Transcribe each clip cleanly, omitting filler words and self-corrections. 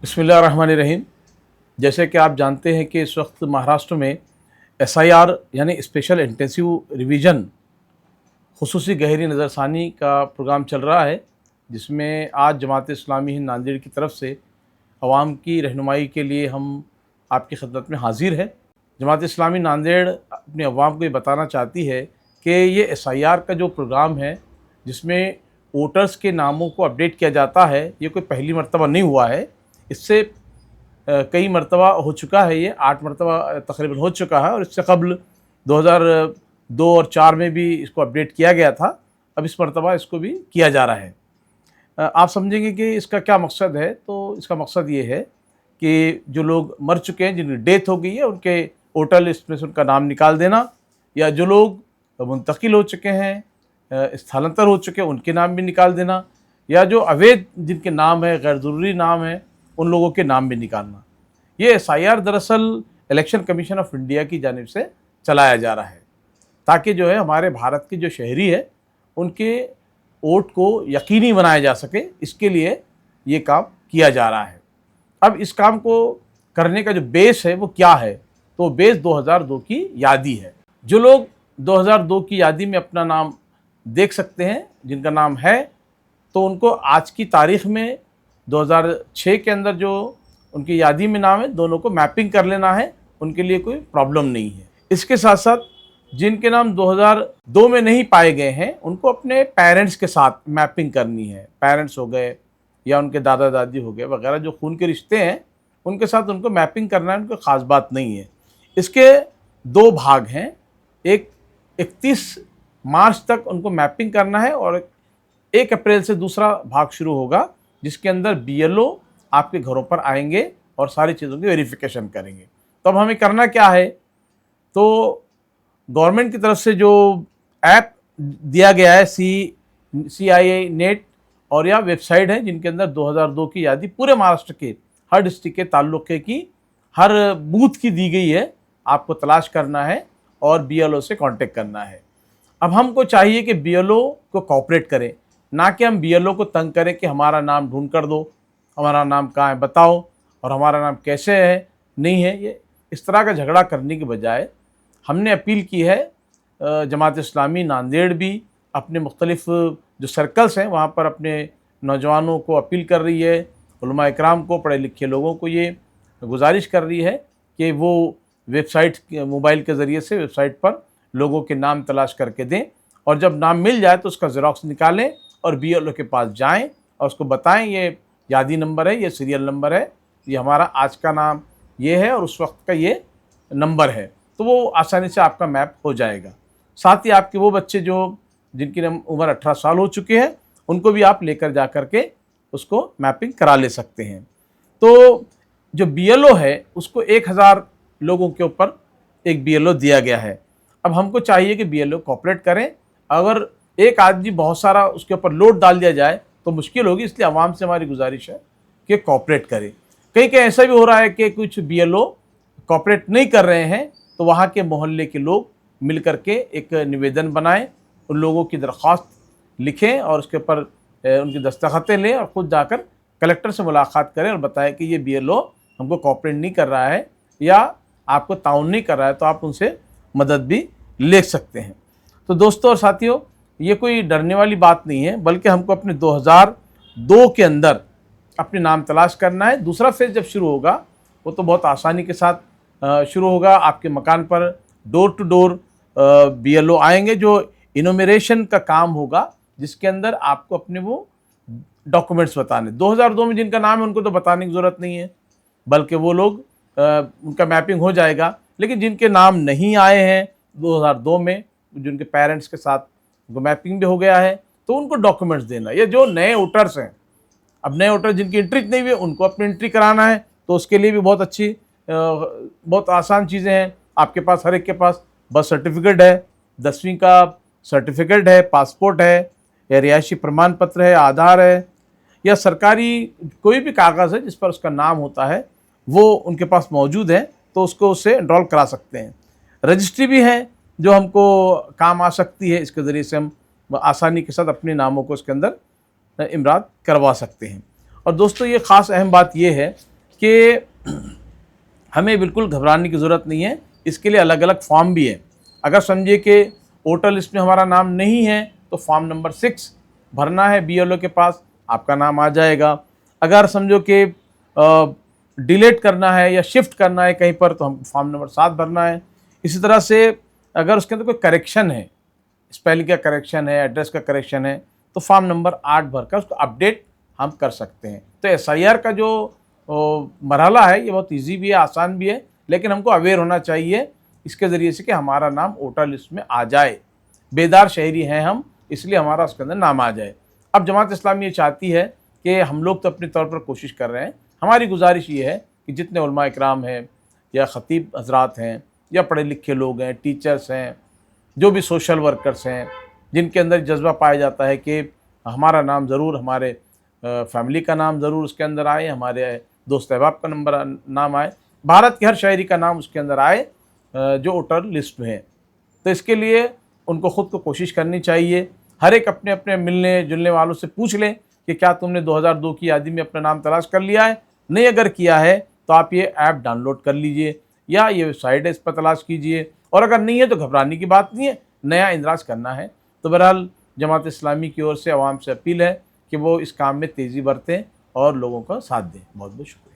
बिस्मिल्लाहिर्रहमानिर्रहीम। जैसे कि आप जानते हैं कि इस वक्त महाराष्ट्र में एसआईआर यानी स्पेशल इंटेंसिव रिवीजन खुसूसी गहरी नज़रसानी का प्रोग्राम चल रहा है, जिसमें आज जमात इस्लामी हिंद नांदेड़ की तरफ से अवाम की रहनुमाई के लिए हम आपकी खिदमत में हाजिर है। जमात इस्लामी नांदेड़ अपने अवाम को ये बताना चाहती है कि ये एसआईआर का जो प्रोग्राम है, जिसमें वोटर्स के नामों को अपडेट किया जाता है, ये कोई पहली मरतबा नहीं हुआ है। इससे कई मरतबा हो चुका है, ये 8 मरतबा तकरीबन हो चुका है और इससे कबल 2002 और 4 में भी इसको अपडेट किया गया था। अब इस मरतबा इसको भी किया जा रहा है। आप समझेंगे कि इसका क्या मकसद है। तो इसका मकसद ये है कि जो लोग मर चुके हैं, जिनकी डेथ हो गई है, उनके वोटर लिस्ट में से उनका नाम निकाल देना, या जो लोग मुंतकिल हो चुके हैं, स्थलांतर हो चुके हैं, उनके नाम भी निकाल देना, या जो अवैध जिनके नाम है, गैर ज़रूरी नाम है, उन लोगों के नाम भी निकालना। ये एसआईआर दरअसल इलेक्शन कमीशन ऑफ इंडिया की जानिब से चलाया जा रहा है, ताकि जो है हमारे भारत के जो शहरी है उनके वोट को यकीनी बनाया जा सके। इसके लिए ये काम किया जा रहा है। अब इस काम को करने का जो बेस है वो क्या है, तो बेस 2002 की यादी है। जो लोग 2002 की यादी में अपना नाम देख सकते हैं, जिनका नाम है, तो उनको आज की तारीख़ में 2006 के अंदर जो उनकी यादी में नाम है, दोनों को मैपिंग कर लेना है, उनके लिए कोई प्रॉब्लम नहीं है। इसके साथ साथ जिनके नाम 2002 में नहीं पाए गए हैं, उनको अपने पेरेंट्स के साथ मैपिंग करनी है। पेरेंट्स हो गए या उनके दादा दादी हो गए वगैरह, जो खून के रिश्ते हैं, उनके साथ उनको मैपिंग करना है, उनको ख़ास बात नहीं है। इसके 2 भाग हैं। एक 31 मार्च तक उनको मैपिंग करना है और 1 अप्रैल से दूसरा भाग शुरू होगा, जिसके अंदर बीएलओ आपके घरों पर आएंगे और सारी चीज़ों की वेरिफिकेशन करेंगे। तो अब हमें करना क्या है, तो गवर्नमेंट की तरफ से जो ऐप दिया गया है, CII नेट, और या वेबसाइट है, जिनके अंदर 2002 की यादी पूरे महाराष्ट्र के हर डिस्ट्रिक्ट के ताल्लुक़े की हर बूथ की दी गई है। आपको तलाश करना है और बीएलओ से कांटेक्ट करना है। अब हमको चाहिए कि बीएलओ को कोऑपरेट करें, ना कि हम बीएलओ को तंग करें कि हमारा नाम ढूंढ कर दो, हमारा नाम कहाँ है बताओ, और हमारा नाम कैसे है, नहीं है। ये इस तरह का झगड़ा करने के बजाय हमने अपील की है। जमात इस्लामी नांदेड़ भी अपने मुख्तलिफ जो सर्कल्स हैं वहाँ पर अपने नौजवानों को अपील कर रही है, उलमा इकराम को, पढ़े लिखे लोगों को ये गुजारिश कर रही है कि वो वेबसाइट, मोबाइल के ज़रिए से वेबसाइट पर लोगों के नाम तलाश करके दें, और जब नाम मिल जाए तो उसका ज़ेरॉक्स निकालें और बीएलओ के पास जाएं और उसको बताएं ये यादी नंबर है, ये सीरियल नंबर है, ये हमारा आज का नाम ये है और उस वक्त का ये नंबर है। तो वो आसानी से आपका मैप हो जाएगा। साथ ही आपके वो बच्चे जिनकी उम्र 18 साल हो चुके हैं, उनको भी आप लेकर जा कर के उसको मैपिंग करा ले सकते हैं। तो जो बीएलओ है उसको 1000 लोगों के ऊपर एक बीएलओ दिया गया है। अब हमको चाहिए कि बीएलओ कोऑपरेट करें। अगर एक आदमी बहुत सारा उसके ऊपर लोड डाल दिया जाए तो मुश्किल होगी, इसलिए आवाम से हमारी गुजारिश है कि कोऑपरेट करें। कहीं कहीं ऐसा भी हो रहा है कि कुछ बीएलओ कोऑपरेट नहीं कर रहे हैं, तो वहाँ के मोहल्ले के लोग मिल कर के एक निवेदन बनाएं, उन लोगों की दरख्वास्त लिखें और उसके ऊपर उनकी दस्तखतें लें और ख़ुद जाकर कलेक्टर से मुलाकात करें और बताएं कि ये बीएलओ हमको कोऑपरेट नहीं कर रहा है या आपको ताउन नहीं कर रहा है, तो आप उनसे मदद भी ले सकते हैं। तो दोस्तों और साथियों, ये कोई डरने वाली बात नहीं है, बल्कि हमको अपने 2002 के अंदर अपने नाम तलाश करना है। दूसरा फेज़ जब शुरू होगा वो तो बहुत आसानी के साथ शुरू होगा। आपके मकान पर डोर टू डोर बीएलओ आएंगे, जो इनोमरेशन का काम होगा, जिसके अंदर आपको अपने वो डॉक्यूमेंट्स बताने। 2002 में जिनका नाम है उनको तो बताने की ज़रूरत नहीं है, बल्कि वो लोग उनका मैपिंग हो जाएगा। लेकिन जिनके नाम नहीं आए हैं 2002 में, जिनके पेरेंट्स के साथ उनको मैपिंग भी हो गया है, तो उनको डॉक्यूमेंट्स देना। या जो नए वोटर्स हैं, अब नए वोटर जिनकी एंट्री नहीं हुई है, उनको अपनी एंट्री कराना है, तो उसके लिए भी बहुत अच्छी, बहुत आसान चीज़ें हैं। आपके पास, हर एक के पास बर्थ सर्टिफिकेट है, 10वीं का सर्टिफिकेट है, पासपोर्ट है, या रिहायशी प्रमाण पत्र है, आधार है, या सरकारी कोई भी कागज़ है जिस पर उसका नाम होता है, वो उनके पास मौजूद है, तो उसको उससे एनरोल करा सकते हैं। रजिस्ट्री भी है जो हमको काम आ सकती है, इसके ज़रिए से हम आसानी के साथ अपने नामों को उसके अंदर इमराद करवा सकते हैं। और दोस्तों, ये ख़ास अहम बात ये है कि हमें बिल्कुल घबराने की ज़रूरत नहीं है। इसके लिए अलग अलग फॉर्म भी है। अगर समझिए कि वोटर लिस्ट में हमारा नाम नहीं है तो फॉर्म नंबर 6 भरना है BLO के पास, आपका नाम आ जाएगा। अगर समझो कि डिलीट करना है या शिफ्ट करना है कहीं पर तो हम फॉर्म नंबर 7 भरना है। इसी तरह से अगर उसके अंदर कोई करेक्शन है, स्पेलिंग का करेक्शन है, एड्रेस का करेक्शन है, तो फॉर्म नंबर 8 भरकर उसको अपडेट हम कर सकते हैं। तो SIR का जो मरहला है ये बहुत ईजी भी है, आसान भी है, लेकिन हमको अवेयर होना चाहिए इसके ज़रिए से कि हमारा नाम वोटर लिस्ट में आ जाए। बेदार शहरी हैं हम, इसलिए हमारा उसके अंदर नाम आ जाए। अब जमात इस्लामी ये चाहती है कि हम लोग तो अपने तौर पर कोशिश कर रहे हैं। हमारी गुजारिश ये है कि जितने उलमा इकराम हैं या ख़तीब हजरात हैं या पढ़े लिखे लोग हैं, टीचर्स हैं, जो भी सोशल वर्कर्स हैं, जिनके अंदर जज्बा पाया जाता है कि हमारा नाम ज़रूर, हमारे फैमिली का नाम ज़रूर उसके अंदर आए, हमारे दोस्त अहबाब का नाम आए, भारत के हर शहरी का नाम उसके अंदर आए जो वोटर लिस्ट में है। तो इसके लिए उनको ख़ुद को कोशिश करनी चाहिए। हर एक अपने अपने मिलने जुलने वालों से पूछ लें कि क्या तुमने 2002 की यादी में अपना नाम तलाश कर लिया है। नहीं अगर किया है तो आप ये ऐप डाउनलोड कर लीजिए या ये वेबसाइट है, इस पर तलाश कीजिए। और अगर नहीं है तो घबराने की बात नहीं है, नया इंदराज करना है। तो बहरहाल जमात इस्लामी की ओर से आवाम से अपील है कि वो इस काम में तेज़ी बरतें और लोगों का साथ दें। बहुत बहुत शुक्रिया।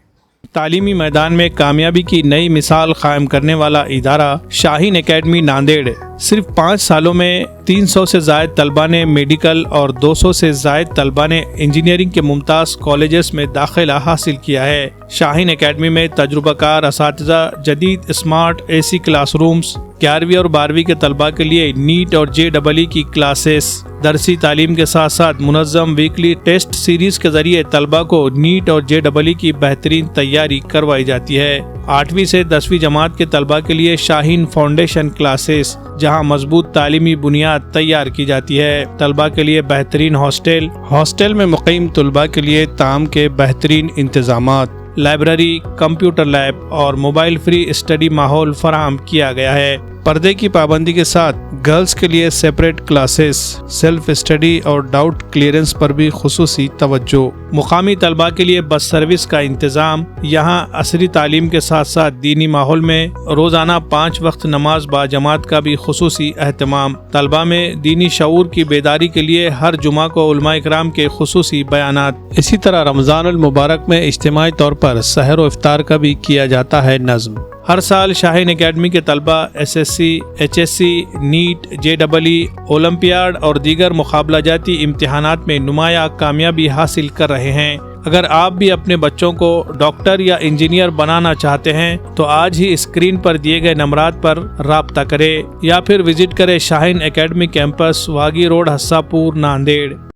तालीमी मैदान में कामयाबी की नई मिसाल कायम करने वाला इदारा शाहीन एकेडमी नांदेड़ सिर्फ 5 सालों में 300 से ज़ायद तलबा ने मेडिकल और 200 से ज़ायद तलबा ने इंजीनियरिंग के मुमताज़ कॉलेजेस में दाखिला हासिल किया है। शाहीन एकेडमी में तजुर्बाकार असातिज़ा, जदीद स्मार्ट AC क्लासरूम्स, 11वीं और 12वीं के तलबा के लिए नीट और JEE की क्लासेस, दरसी तालीम के साथ साथ मुनज़्ज़म वीकली टेस्ट सीरीज के जरिए तलबा को नीट और JEE की बेहतरीन तैयारी करवाई जाती है। 8वीं से 10वीं जमात के तलबा के लिए शाहीन फाउंडेशन क्लासेस, जहां मजबूत तालीमी बुनियाद तैयार की जाती है। तलबा के लिए बेहतरीन हॉस्टल में मुक़ीम तलबा के लिए ताम के बेहतरीन इंतजामात, लाइब्रेरी, कंप्यूटर लैब और मोबाइल फ्री स्टडी माहौल फराहम किया गया है। पर्दे की पाबंदी के साथ गर्ल्स के लिए सेपरेट क्लासेस, सेल्फ स्टडी और डाउट क्लियरेंस पर भी खुसूसी तवज्जो। मुकामी तलबा के लिए बस सर्विस का इंतजाम। यहाँ असरी तालीम के साथ साथ दीनी माहौल में रोजाना 5 वक्त नमाज बाजमात का भी खुसूसी एहतमाम। तलबा में दीनी शऊर की बेदारी के लिए हर जुमा को उलमा इकराम के खुसूसी बयानात। इसी तरह रमज़ान अल मुबारक में इज्तिमाई तौर पर सहर व इफ्तार का भी किया जाता है नज़्म। हर साल शाहीन एकेडमी के तलबा SSC, HSC, NEET, JEE, olympiad और दीगर मुकाबला जाती इम्तिहानात में नुमाया कामयाबी हासिल कर रहे हैं। अगर आप भी अपने बच्चों को डॉक्टर या इंजीनियर बनाना चाहते हैं तो आज ही स्क्रीन पर दिए गए नंबरात पर राब्ता करें या फिर विजिट करें Shaheen academy campus, वागी road, हस्सापुर, Nanded.